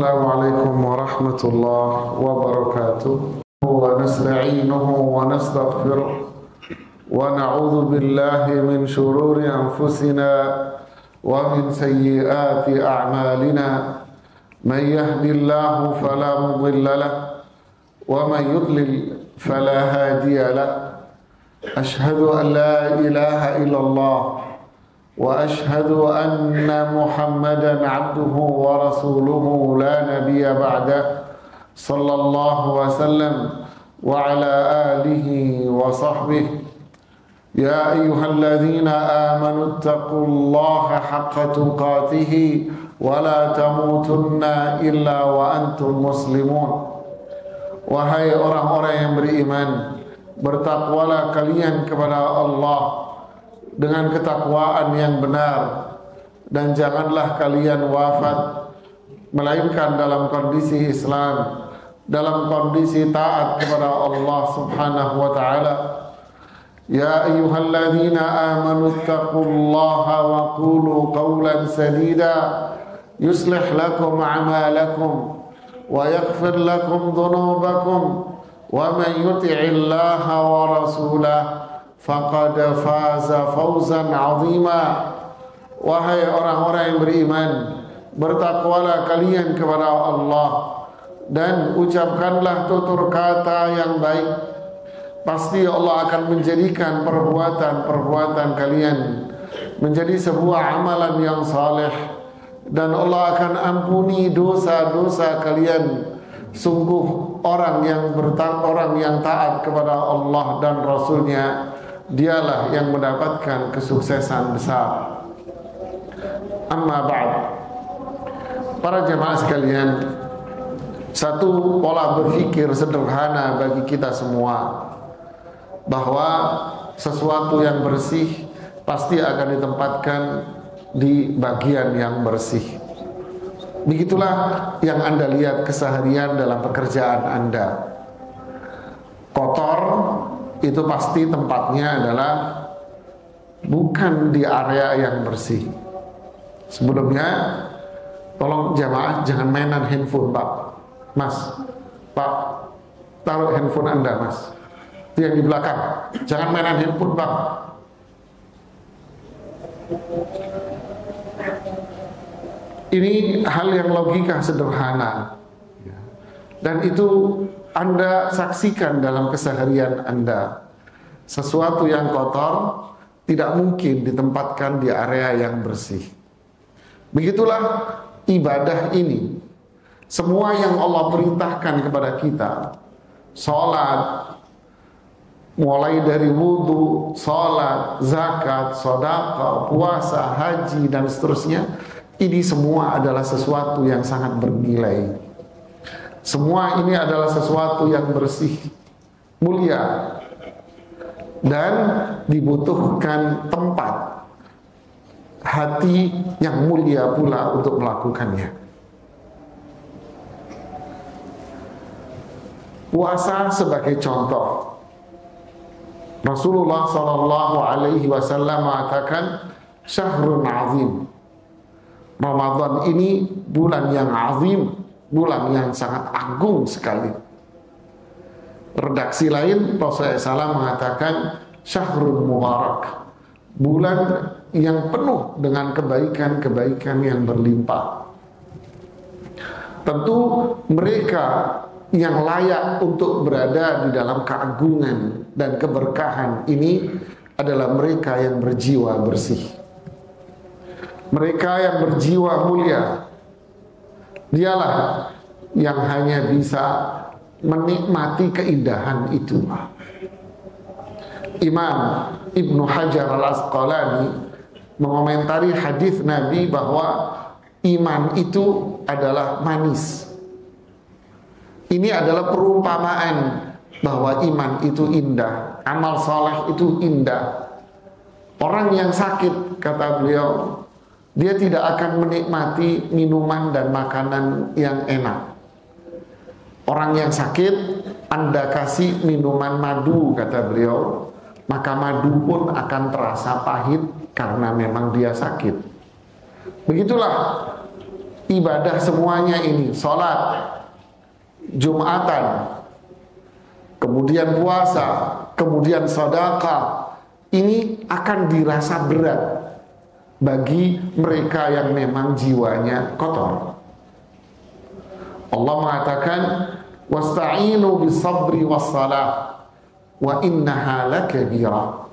Assalamualaikum warahmatullahi wabarakatuh. Wa nasta'inuhu wa nastaghfiruh wa na'udzu billahi min shururi anfusina wa min sayyiati a'malina. Man yahdihillahu fala mudilla lahu wa man yudlil fala hadiya lahu. Ashhadu an la ilaha illallah wa ashhadu anna Muhammadan abduhu wa rasuluhu la nabiyya ba'dah sallallahu wa sallam wa ala alihi wa sahbihi. Ya ayyuhalladzina amanu taqullaha haqqa tuqatih wa la tamutunna illa wa antum muslimun. Wahai orang-orang yang beriman, bertakwalah kalian kepada Allah dengan ketakwaan yang benar, dan janganlah kalian wafat melainkan dalam kondisi Islam, dalam kondisi taat kepada Allah Subhanahu wa taala. Ya ayyuhalladzina amanu taqullaha wa qulu qawlan sadida yuslih lakum a'malakum wa yaghfir lakum dhunubakum wa man yuti'illaha wa rasulahu faqad faza fawzan 'azima. Wahai orang-orang yang beriman, bertakwalah kalian kepada Allah dan ucapkanlah tutur kata yang baik. Pasti Allah akan menjadikan perbuatan-perbuatan kalian menjadi sebuah amalan yang saleh, dan Allah akan ampuni dosa-dosa kalian. Sungguh orang yang taat kepada Allah dan Rasulnya, dialah yang mendapatkan kesuksesan besar. Amma ba'd. Para jemaah sekalian, satu pola berpikir sederhana bagi kita semua, bahwa sesuatu yang bersih pasti akan ditempatkan di bagian yang bersih. Begitulah yang Anda lihat keseharian dalam pekerjaan Anda. Kotor itu pasti tempatnya adalah bukan di area yang bersih. Sebelumnya, tolong jamaah jangan mainan handphone, Pak. Mas, Pak, taruh handphone Anda, Mas. Itu yang di belakang. Jangan mainan handphone, Pak. Ini hal yang logika sederhana, dan itu Anda saksikan dalam keseharian Anda. Sesuatu yang kotor tidak mungkin ditempatkan di area yang bersih. Begitulah ibadah ini. Semua yang Allah perintahkan kepada kita, sholat, mulai dari wudhu, sholat, zakat, sedekah, puasa, haji, dan seterusnya, ini semua adalah sesuatu yang sangat bernilai. Semua ini adalah sesuatu yang bersih, mulia, dan dibutuhkan tempat, hati yang mulia pula untuk melakukannya. Puasa sebagai contoh. Rasulullah SAW mengatakan, syahrun azim. Ramadan ini bulan yang azim, bulan yang sangat agung sekali. Redaksi lain, Rasulullah SAW mengatakan syahrul mubarak, bulan yang penuh dengan kebaikan-kebaikan yang berlimpah. Tentu mereka yang layak untuk berada di dalam keagungan dan keberkahan ini adalah mereka yang berjiwa bersih. Mereka yang berjiwa mulia, dialah yang hanya bisa menikmati keindahan itu. Imam Ibnu Hajar Al-Asqalani mengomentari hadis Nabi bahwa iman itu adalah manis. Ini adalah perumpamaan bahwa iman itu indah, amal saleh itu indah. Orang yang sakit, kata beliau, dia tidak akan menikmati minuman dan makanan yang enak. Orang yang sakit, Anda kasih minuman madu, kata beliau, maka madu pun akan terasa pahit karena memang dia sakit. Begitulah ibadah semuanya ini, sholat, Jumatan, kemudian puasa, kemudian sedekah, ini akan dirasa berat bagi mereka yang memang jiwanya kotor. Allah mengatakan, wasta'inu bisabri wassalah wa innaha lakabirah.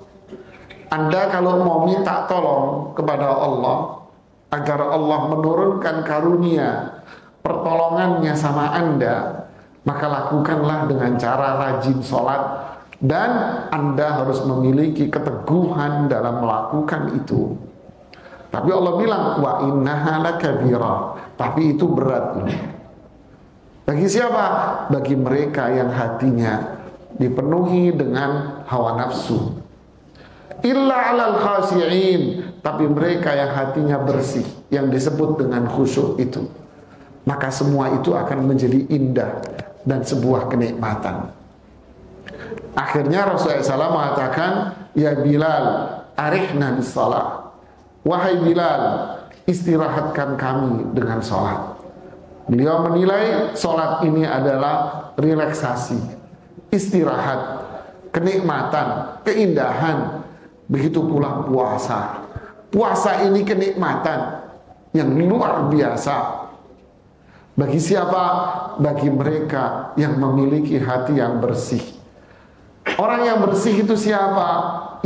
Anda kalau mau minta tolong kepada Allah agar Allah menurunkan karunia pertolongannya sama Anda, maka lakukanlah dengan cara rajin sholat, dan Anda harus memiliki keteguhan dalam melakukan itu. Tapi Allah bilang, wa innaha lakabirah, tapi itu berat. Bagi siapa? Bagi mereka yang hatinya dipenuhi dengan hawa nafsu. Illa alal khashi'in, tapi mereka yang hatinya bersih, yang disebut dengan khusyuk itu, maka semua itu akan menjadi indah dan sebuah kenikmatan. Akhirnya Rasulullah SAW mengatakan, ya Bilal, arihna bis salah. Wahai Bilal, istirahatkan kami dengan sholat. Beliau menilai sholat ini adalah relaksasi, istirahat, kenikmatan, keindahan. Begitu pula puasa. Puasa ini kenikmatan yang luar biasa. Bagi siapa? Bagi mereka yang memiliki hati yang bersih. Orang yang bersih itu siapa?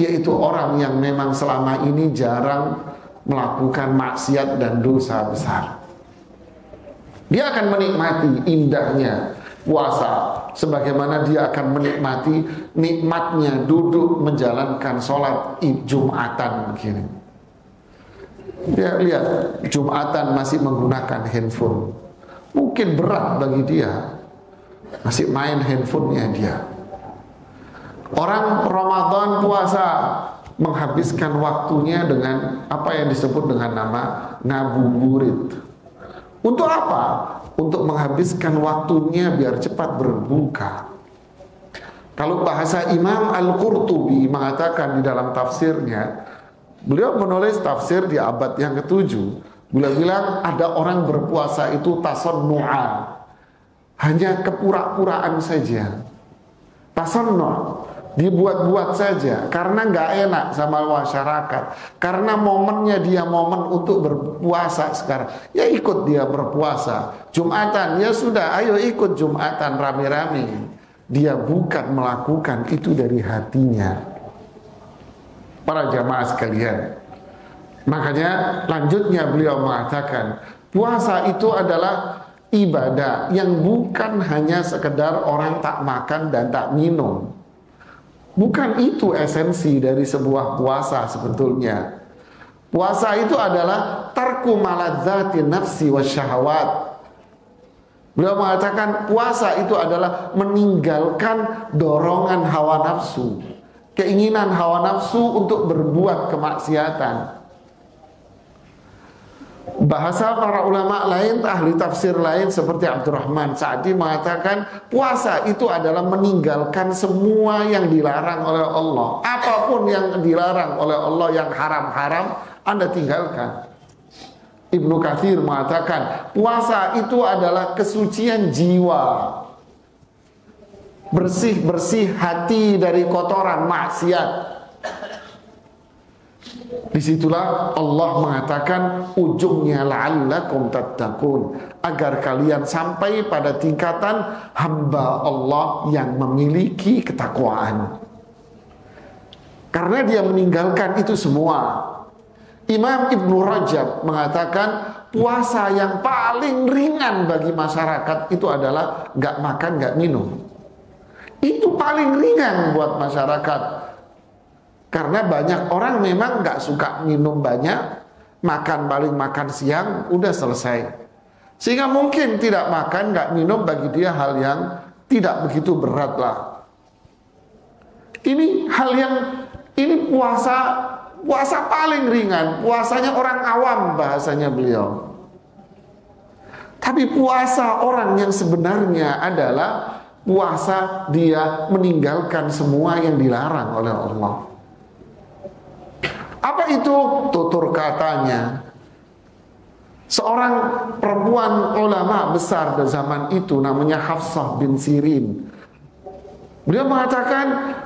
Yaitu orang yang memang selama ini jarang melakukan maksiat dan dosa besar. Dia akan menikmati indahnya puasa, sebagaimana dia akan menikmati nikmatnya duduk menjalankan sholat Jumatan begini. Dia lihat Jumatan masih menggunakan handphone. Mungkin berat bagi dia, masih main handphonenya dia. Orang Ramadan puasa menghabiskan waktunya dengan apa yang disebut dengan nama ngabuburit. Untuk apa? Untuk menghabiskan waktunya biar cepat berbuka. Kalau bahasa Imam Al-Qurtubi mengatakan di dalam tafsirnya, beliau menulis tafsir di abad yang ke-7. Beliau bilang ada orang berpuasa itu tasannu'a, hanya kepura-puraan saja. Tasannu', dibuat-buat saja karena nggak enak sama masyarakat, karena momennya dia momen untuk berpuasa sekarang, ya ikut dia berpuasa. Jumatan, ya sudah, ayo ikut Jumatan rame-rame. Dia bukan melakukan itu dari hatinya. Para jamaah sekalian, makanya lanjutnya beliau mengatakan, puasa itu adalah ibadah yang bukan hanya sekedar orang tak makan dan tak minum. Bukan itu esensi dari sebuah puasa sebetulnya. Puasa itu adalah tarku maladzati nafsi wasyahawat. Beliau mengatakan puasa itu adalah meninggalkan dorongan hawa nafsu, keinginan hawa nafsu untuk berbuat kemaksiatan. Bahasa para ulama lain, ahli tafsir lain seperti Abdurrahman Sa'di mengatakan puasa itu adalah meninggalkan semua yang dilarang oleh Allah. Apapun yang dilarang oleh Allah yang haram-haram, Anda tinggalkan. Ibnu Katsir mengatakan puasa itu adalah kesucian jiwa, bersih-bersih hati dari kotoran maksiat. Disitulah Allah mengatakan ujungnya la'allakum tattaqun, agar kalian sampai pada tingkatan hamba Allah yang memiliki ketakwaan. Karena dia meninggalkan itu semua. Imam Ibnu Rajab mengatakan puasa yang paling ringan bagi masyarakat itu adalah gak makan, gak minum. Itu paling ringan buat masyarakat. Karena banyak orang memang gak suka minum banyak, makan paling makan siang, udah selesai. Sehingga mungkin tidak makan, gak minum bagi dia hal yang tidak begitu berat lah. Ini hal yang, ini puasa paling ringan, puasanya orang awam bahasanya beliau. Tapi puasa orang yang sebenarnya adalah puasa dia meninggalkan semua yang dilarang oleh Allah. Apa itu? Tutur katanya, Seorang perempuan ulama besar di zaman itu namanya Hafsah bin Sirin. Beliau mengatakan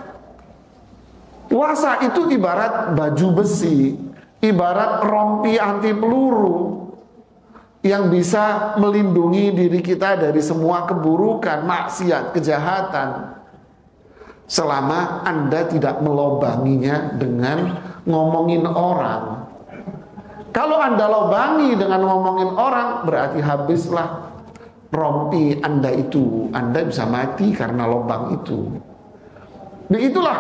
puasa itu ibarat baju besi, ibarat rompi anti peluru yang bisa melindungi diri kita dari semua keburukan, maksiat, kejahatan, selama Anda tidak melobanginya dengan ngomongin orang. Kalau Anda lobangi dengan ngomongin orang, berarti habislah rompi Anda itu. Anda bisa mati karena lobang itu. Nah, itulah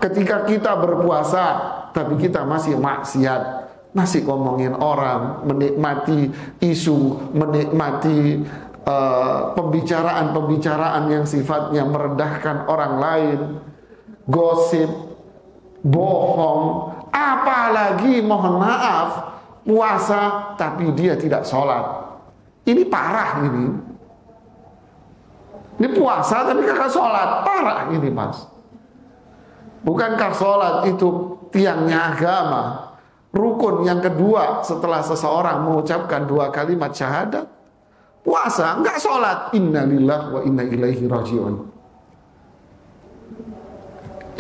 ketika kita berpuasa tapi kita masih maksiat, masih ngomongin orang, menikmati isu, menikmati pembicaraan-pembicaraan yang sifatnya merendahkan orang lain, gosip, bohong, apalagi mohon maaf puasa tapi dia tidak sholat. Ini parah ini. Ini puasa tapi kakak sholat, parah ini mas. Bukankah sholat itu tiangnya agama, rukun yang kedua setelah seseorang mengucapkan 2 kalimat syahadat? Puasa, enggak sholat, inna lillahi wa inna ilaihi rajiun.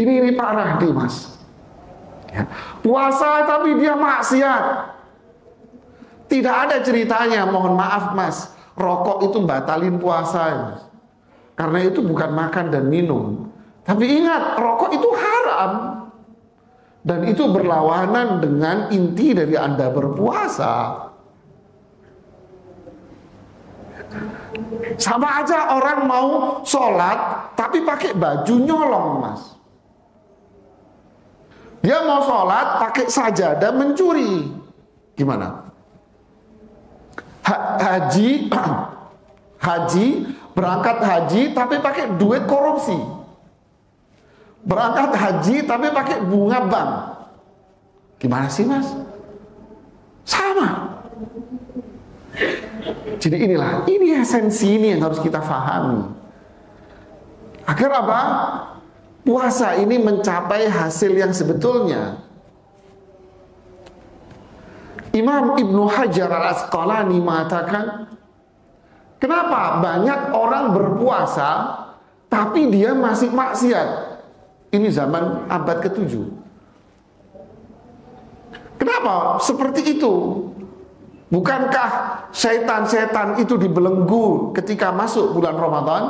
Ini parah nih mas ya. Puasa tapi dia maksiat. Tidak ada ceritanya, mohon maaf mas, rokok itu batalin puasa mas. Karena itu bukan makan dan minum. Tapi ingat, rokok itu haram. Dan itu berlawanan dengan inti dari Anda berpuasa. Sama aja orang mau sholat tapi pakai baju nyolong mas. Dia mau sholat pakai sajadah mencuri. Gimana? Haji, berangkat haji tapi pakai duit korupsi. Berangkat haji tapi pakai bunga bank. Gimana sih mas? Sama. Jadi ini esensi ini yang harus kita pahami. Agar apa? Puasa ini mencapai hasil yang sebetulnya. Imam Ibnu Hajar Al-Asqalani mengatakan, kenapa banyak orang berpuasa tapi dia masih maksiat? Ini zaman abad ke-7. Kenapa seperti itu? Bukankah setan-setan itu dibelenggu ketika masuk bulan Ramadan?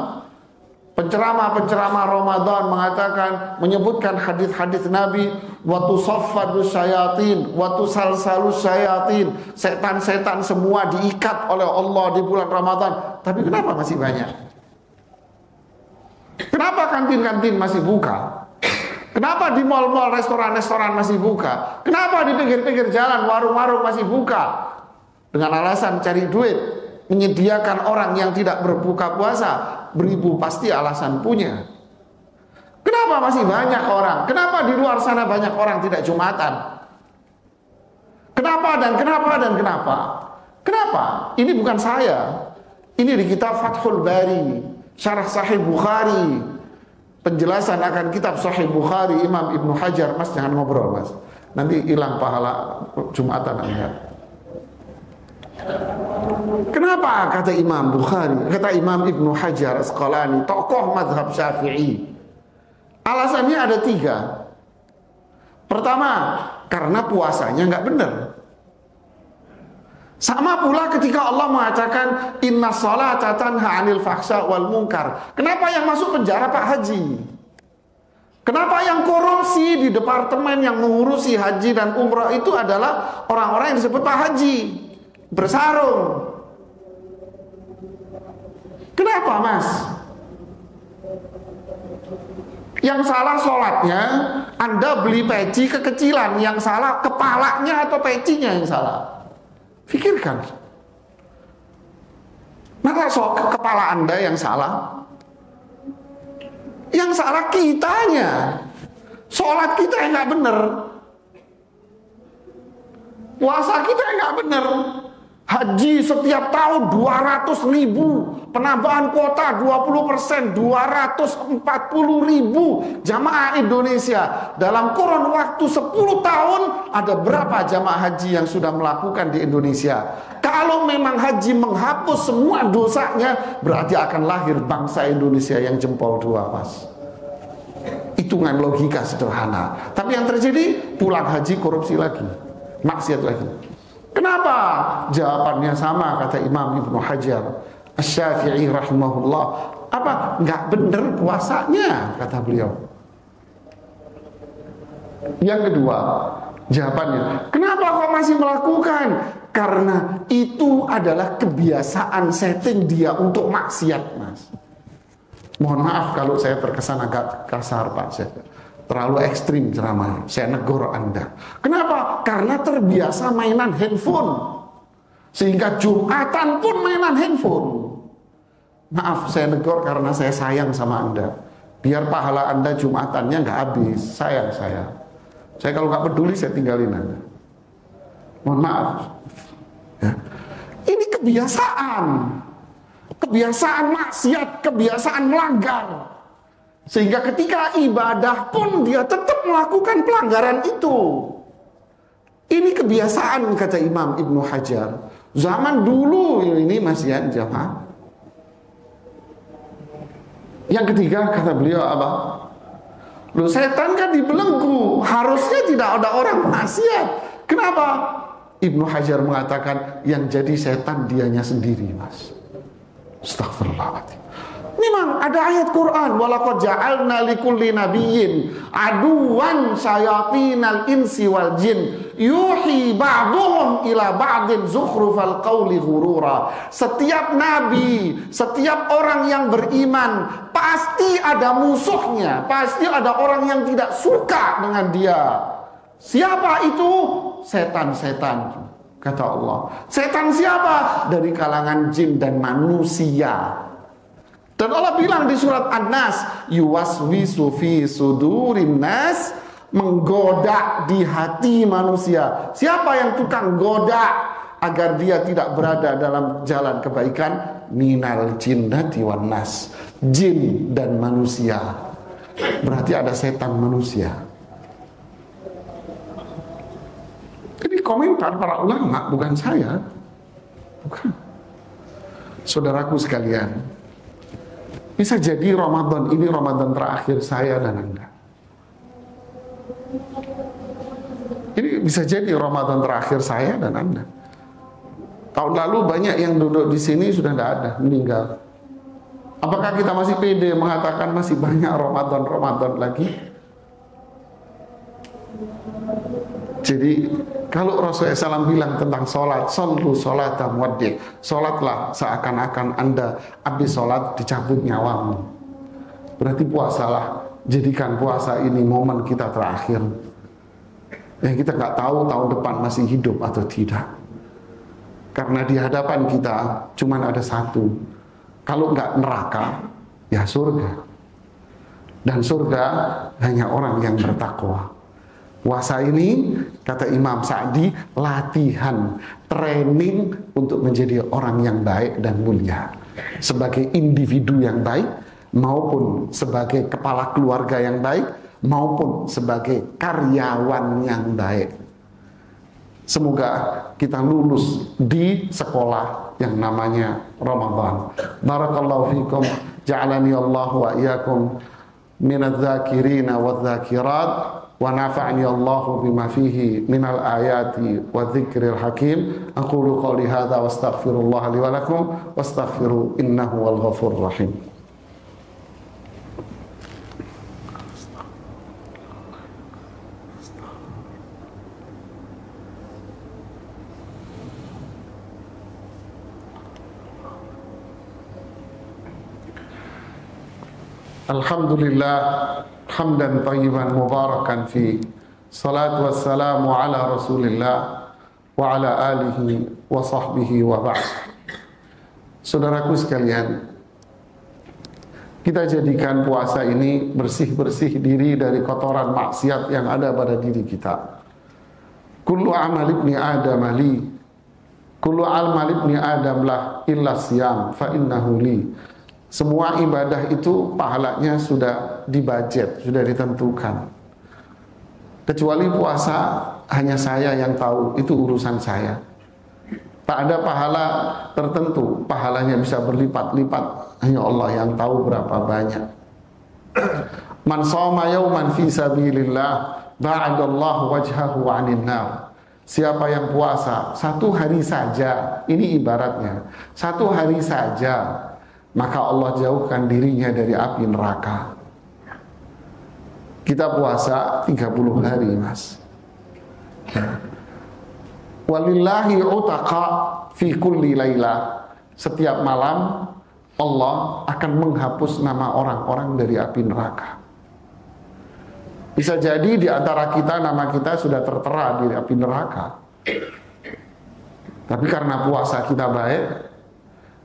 Penceramah-penceramah Ramadan mengatakan, menyebutkan hadis-hadis Nabi, wa tusaffadus syayatin, wa tusalsalus syayatin. Setan-setan semua diikat oleh Allah di bulan Ramadan. Tapi kenapa masih banyak? Kenapa kantin-kantin masih buka? Kenapa di mal-mal, restoran-restoran masih buka? Kenapa di pinggir-pinggir jalan, warung-warung masih buka? Dengan alasan cari duit, menyediakan orang yang tidak berbuka puasa. Beribu pasti alasan punya. Kenapa masih banyak orang? Kenapa di luar sana banyak orang tidak Jumatan? Kenapa dan kenapa dan kenapa? Kenapa? Ini bukan saya. Ini di kitab Fathul Bari, Syarah Sahih Bukhari. Penjelasan akan kitab Sahih Bukhari Imam Ibnu Hajar. Mas jangan ngobrol mas, nanti hilang pahala Jumatan Anda. Kenapa kata Imam Bukhari, kata Imam Ibnu Hajar Asqalani, tokoh mazhab Syafi'i? Alasannya ada 3. Pertama, karena puasanya nggak benar. Sama pula ketika Allah mengatakan inna sholata tanha 'anil fahsya wal munkar. Kenapa yang masuk penjara Pak Haji? Kenapa yang korupsi di departemen yang mengurusi haji dan umrah itu adalah orang-orang yang disebut Pak Haji? Bersarung. Kenapa mas? Yang salah sholatnya, Anda beli peci kekecilan. Yang salah kepalanya atau pecinya yang salah? Pikirkan. Maka kepala Anda yang salah? Yang salah kitanya. Sholat kita yang gak bener, puasa kita yang gak bener, Haji setiap tahun 200.000, penambahan kuota 20%, 240.000 jamaah Indonesia. Dalam kurun waktu 10 tahun, ada berapa jamaah haji yang sudah melakukan di Indonesia? Kalau memang haji menghapus semua dosanya, berarti akan lahir bangsa Indonesia yang jempol dua, Mas. Hitungan logika sederhana. Tapi yang terjadi, pulang haji korupsi lagi, maksiat lagi. Kenapa? Jawabannya sama, kata Imam Ibnu Hajar Asy-Syafi'i rahimahullah. Apa? Nggak bener puasanya, kata beliau. Yang kedua, jawabannya, kenapa kok masih melakukan? Karena itu adalah kebiasaan setting dia untuk maksiat, Mas. Mohon maaf kalau saya terkesan agak kasar, Pak. Saya terlalu ekstrim ceramahnya, saya negor Anda. Kenapa? Karena terbiasa mainan handphone, sehingga Jumatan pun mainan handphone. Maaf, saya negor karena saya sayang sama Anda. Biar pahala Anda Jumatannya nggak habis, sayang saya. Saya kalau nggak peduli, saya tinggalin Anda. Mohon maaf. Ya. Ini kebiasaan, kebiasaan maksiat, kebiasaan melanggar. Sehingga ketika ibadah pun dia tetap melakukan pelanggaran itu. Ini kebiasaan, kata Imam Ibnu Hajar. Zaman dulu ini masih jamaah. Yang ketiga, kata beliau apa? Loh, setan kan dibelenggu, harusnya tidak ada orang maksiat. Kenapa? Ibnu Hajar mengatakan yang jadi setan dianya sendiri, Mas. Astagfirullahaladzim. Memang ada ayat Quran, walaqad ja'alna likulli nabiyyin aduwan syayatinal insi wal jin yuhi ba'duhum ila ba'din zukhrufal qawli ghurura. Setiap nabi, setiap orang yang beriman pasti ada musuhnya, pasti ada orang yang tidak suka dengan dia. Siapa itu? Setan-setan, kata Allah. Setan siapa? Dari kalangan jin dan manusia. Dan Allah bilang di surat An-Nas, yuwaswisu fi sudurin nas, menggoda di hati manusia. Siapa yang tukang goda agar dia tidak berada dalam jalan kebaikan? Minal jinnati wan nas, jin dan manusia. Berarti ada setan manusia. Ini komentar para ulama, bukan saya. Bukan. Saudaraku sekalian, bisa jadi Ramadan ini Ramadan terakhir saya dan Anda. Ini bisa jadi Ramadan terakhir saya dan Anda. Tahun lalu banyak yang duduk di sini sudah tidak ada, meninggal. Apakah kita masih pede mengatakan masih banyak Ramadan lagi? Jadi kalau Rasulullah SAW bilang tentang sholat, sallu sholata muwaddi', sholatlah seakan-akan Anda habis sholat dicabut nyawamu. Berarti puasalah, jadikan puasa ini momen kita terakhir. Yang kita nggak tahu tahun depan masih hidup atau tidak. Karena di hadapan kita cuma ada satu. Kalau nggak neraka, ya surga. Dan surga hanya orang yang bertakwa. Puasa ini, kata Imam Sa'di, latihan, training untuk menjadi orang yang baik dan mulia. Sebagai individu yang baik, maupun sebagai kepala keluarga yang baik, maupun sebagai karyawan yang baik. Semoga kita lulus di sekolah yang namanya Ramadan. Barakallahu fikum, ja'alani Allah wa iyyakum minadz dzakirina wadz-dzakirat. Wa nafa'ani Allahu bima fihi minal ayati wa dzikril hakim. Aqulu qouli hadza wa astaghfirullah li wa lakum wastaghfiru innahu wal ghafurur rahim. Alhamdulillah hamdan tayyiban mubarakan fi, salatu wassalamu ala rasulillah wa ala alihi wa sahbihi wa ba'd. Saudaraku sekalian, kita jadikan puasa ini bersih-bersih diri dari kotoran maksiat yang ada pada diri kita. Kullu amal ibni Adam li Kullu amal ibni Adam lah illa siyam fa innahu li. Semua ibadah itu pahalanya sudah dibudget, sudah ditentukan. Kecuali puasa, hanya saya yang tahu, itu urusan saya. Tak ada pahala tertentu, pahalanya bisa berlipat-lipat, hanya Allah yang tahu berapa banyak. Man shoma yauman fi sabilillah ba'adallahu wajhahu 'anil nar. Siapa yang puasa satu hari saja, ini ibaratnya, satu hari saja, maka Allah jauhkan dirinya dari api neraka. Kita puasa 30 hari, Mas. Walillahi utaqa fi kulli laila. Setiap malam Allah akan menghapus nama orang-orang dari api neraka. Bisa jadi di antara kita nama kita sudah tertera di api neraka. Tapi karena puasa kita baik,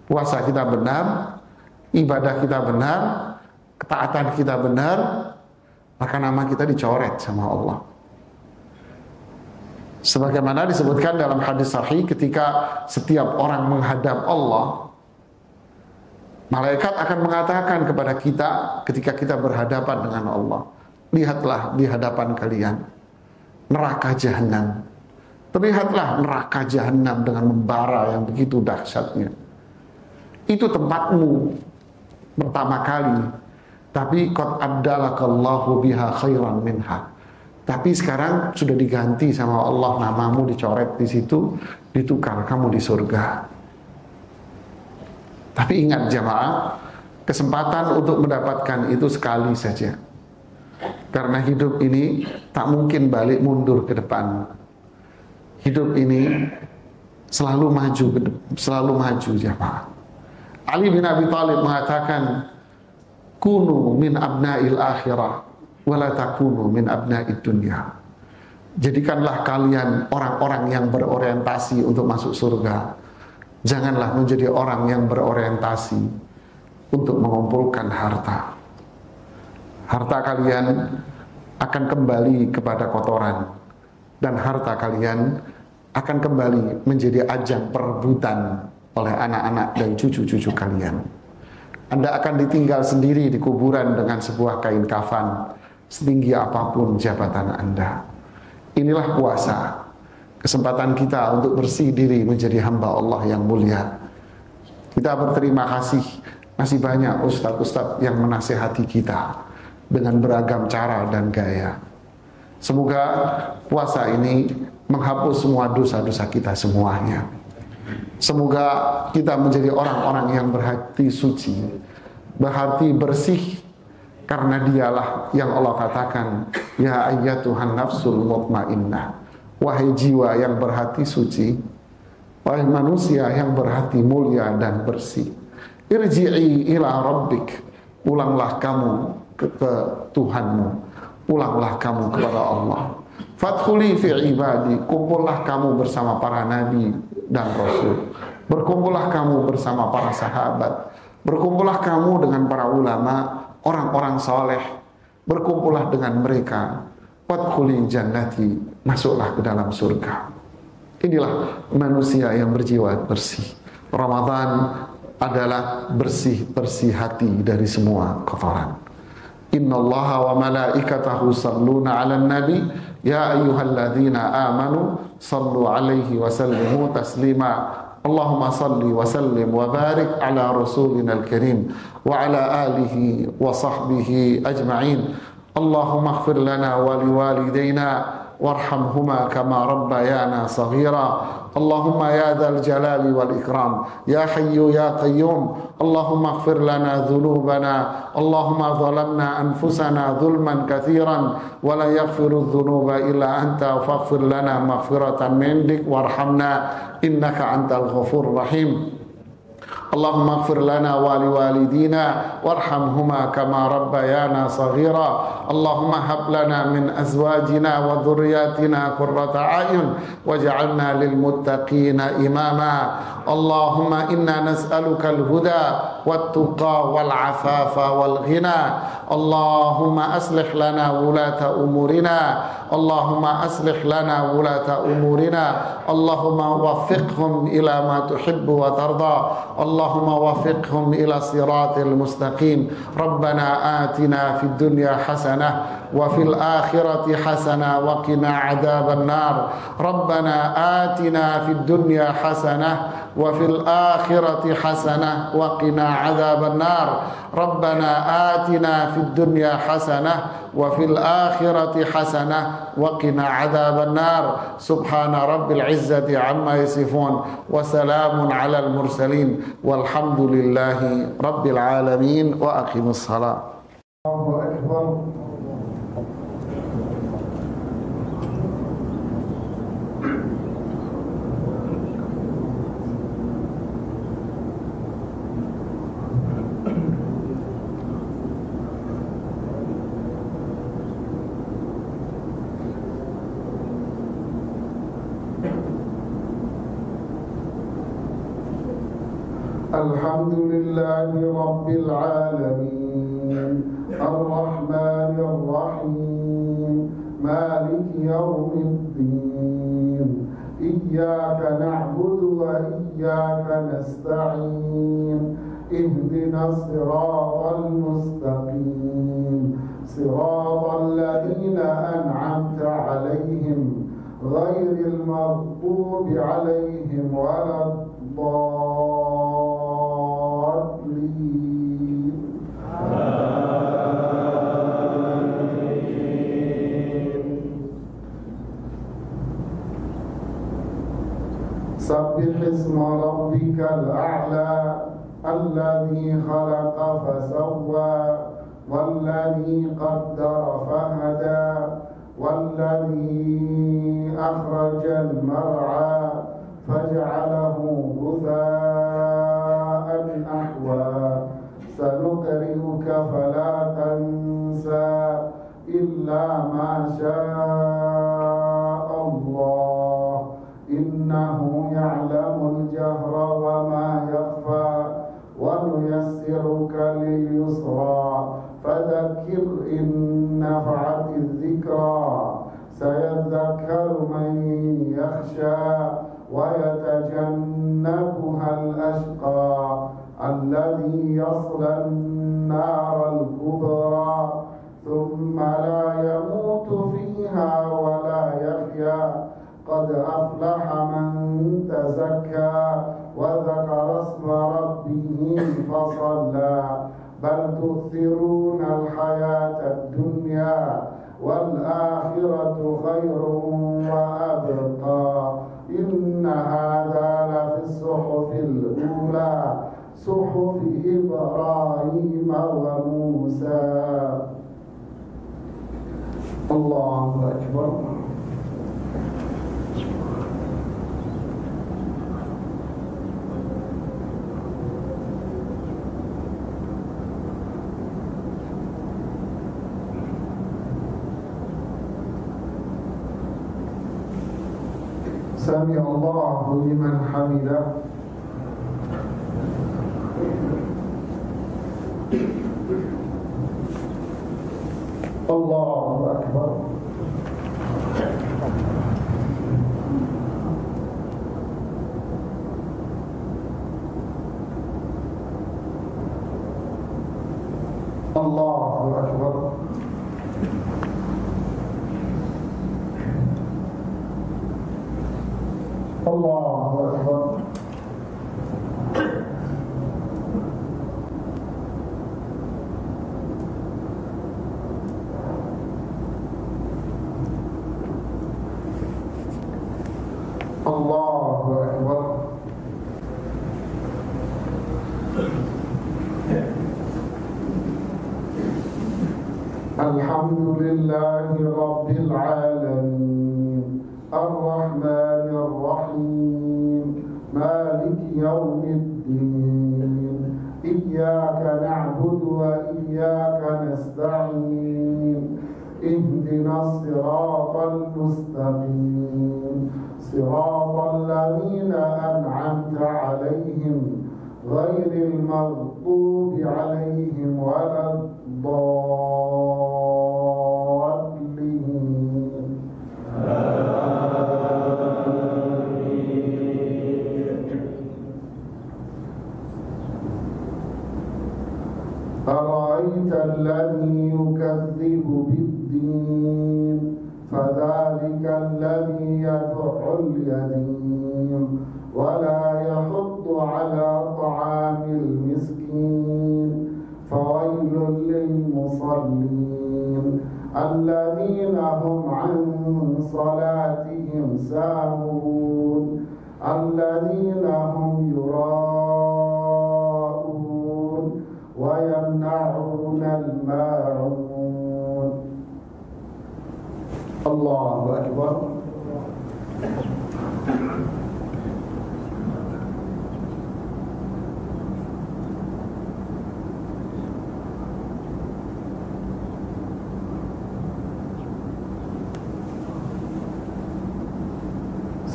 puasa kita benar, ibadah kita benar, ketaatan kita benar, maka nama kita dicoret sama Allah. Sebagaimana disebutkan dalam hadis sahih, ketika setiap orang menghadap Allah, malaikat akan mengatakan kepada kita ketika kita berhadapan dengan Allah, lihatlah di hadapan kalian neraka jahanam. Terlihatlah neraka jahanam dengan membara yang begitu dahsyatnya. Itu tempatmu pertama kali. Tapi qad addalakallahu biha khairan minha. Tapi sekarang sudah diganti sama Allah, namamu dicoret di situ, ditukar kamu di surga. Tapi ingat jamaah, kesempatan untuk mendapatkan itu sekali saja. Karena hidup ini tak mungkin balik mundur ke depan. Hidup ini selalu maju jamaah. Ali bin Abi Thalib mengatakan, kunu min abna'il akhirah wala takunu min abna'id dunya. Jadikanlah kalian orang-orang yang berorientasi untuk masuk surga. Janganlah menjadi orang yang berorientasi untuk mengumpulkan harta. Harta kalian akan kembali kepada kotoran, dan harta kalian akan kembali menjadi ajang perebutan oleh anak-anak dan cucu-cucu kalian. Anda akan ditinggal sendiri di kuburan dengan sebuah kain kafan, setinggi apapun jabatan Anda. Inilah puasa, kesempatan kita untuk bersih diri menjadi hamba Allah yang mulia. Kita berterima kasih, masih banyak ustadz-ustadz yang menasihati kita dengan beragam cara dan gaya. Semoga puasa ini menghapus semua dosa-dosa kita semuanya. Semoga kita menjadi orang-orang yang berhati suci, berhati bersih, karena dialah yang Allah katakan, ya ayyatuhan nafsul mutmainnah, wahai jiwa yang berhati suci, wahai manusia yang berhati mulia dan bersih, irji'i ila rabbik, pulanglah kamu ke Tuhanmu, pulanglah kamu kepada Allah. Fadkhuli fi ibadi, kumpullah kamu bersama para nabi dan rasul, berkumpullah kamu bersama para sahabat, berkumpullah kamu dengan para ulama, orang-orang soleh, berkumpullah dengan mereka. Fadkhuli jannati, masuklah ke dalam surga. Inilah manusia yang berjiwa bersih. Ramadan adalah bersih hati dari semua kotoran. Innallaha wa malaikatahu salluna 'alan nabi ya ayyuhalladzina amanu sallu 'alaihi wa sallimu taslima. Allahumma salli wa sallim wa barik ala rasulina al-karim wa ala alihi wa sahbihi ajma'in. Allahumma ighfir lana wa liwalidayna warhamhuma kama rabbayana saghira. Allahumma ya dzal jalali wal ikram, ya hayyu ya qayyum. Allahumma ighfir lana dhunubana, Allahumma zalamna anfusana zulman katsiran wa la yaghfiru dhunuba illa anta faghfir lana maghfiratan min indik warhamna innaka antal ghafurur rahim. Allahumma ighfir lana wa liwalidina warhamhuma kama rabbayana saghira. Allahumma hab lana min azwajina wa dhurriyyatina qurrata a'yun waj'alna lil muttaqina imama. Allahumma inna nas'aluka al-huda والتقى والعفاف والغنى. اللهم أصلح لنا ولاة أمورنا، اللهم أصلح لنا ولاة أمورنا، اللهم وفقهم إلى ما تحب وترضى، اللهم وفقهم إلى الصراط المستقيم. ربنا آتنا في الدنيا حسنة وفي الآخرة حسنة وقنا عذاب النار. ربنا آتنا في الدنيا حسنة وفي الآخرة حسنة وقنا عذاب النار. ربنا آتنا في الدنيا حسنة وفي الآخرة حسنة وقنا عذاب النار. سبحان رب العزة عما يصفون وسلام على المرسلين والحمد لله رب العالمين وأقم الصلاة. الله أكبر. الحمد لله رب العالمين الرحمن الرحيم مالك يوم الدين إياك نعبد وإياك نستعين اهدنا الصراط المستقيم صراط الذين أنعمت عليهم غير المغضوب عليهم ولا الضالين. سبح اسم ربك الأعلى الذي خلق فسوى والذي قدر فهدى والذي أخرج المرعى فجعله غثاء أحوى سنقرئك فلا تنسى إلا ما شاء الله إنه يعلم الجهر وما يخفى ونيسرك لليسرى فذكر إن نفعت الذكرى سيذكر من يخشى ويتجنبها الأشقى الذي يصلى النار الكبرى ثم لا يموت فيها ولا يحيا قد أفلح من تزكى وذكر اسم ربه فصلى بل تؤثرون الحياة الدنيا والآخرة خير وأبقى إن هذا لفي الصحف الأولى صحف إبراهيم وموسى. الله أكبر. سمع الله لمن حمده. الله أكبر. الله أكبر. الله أكبر. الله أكبر. الحمد لله رب العالمين الرحمن الرحيم مالك يوم الدين إياك نعبد وإياك نستعين اهدنا الصراط المستقيم صراط الذين أنعمت عليهم غير المغضوب عليهم ولا الضالين. أرأيت الذي يكذب بالدين فذلك الذي يدع اليتيم ولا يحض على طعام المسكين فويل للمصلين الذين هم عن صلاتهم ساهون الذين هم يراءون ويمنعون الماعون. الله أكبر.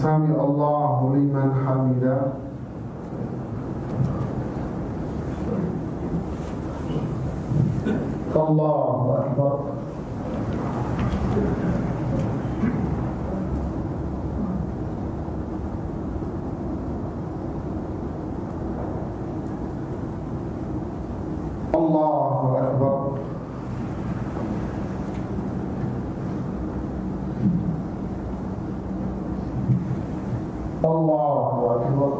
Sami Allahu liman hamidah. Allahu Akbar. Allahu Akbar. Allahu Akbar.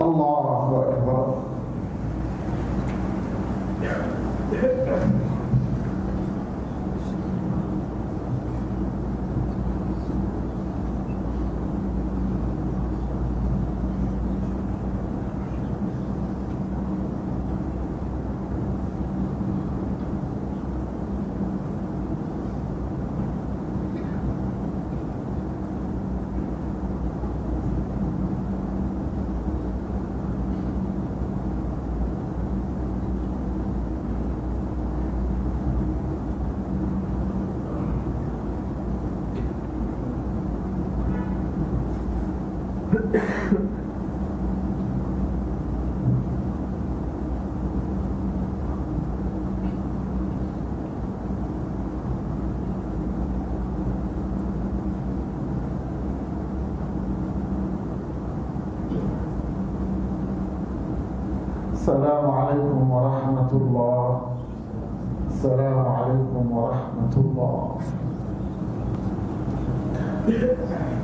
Allahu Akbar. Assalamualaikum warahmatullahi wabarakatuh. Assalamualaikum warahmatullahi wabarakatuh.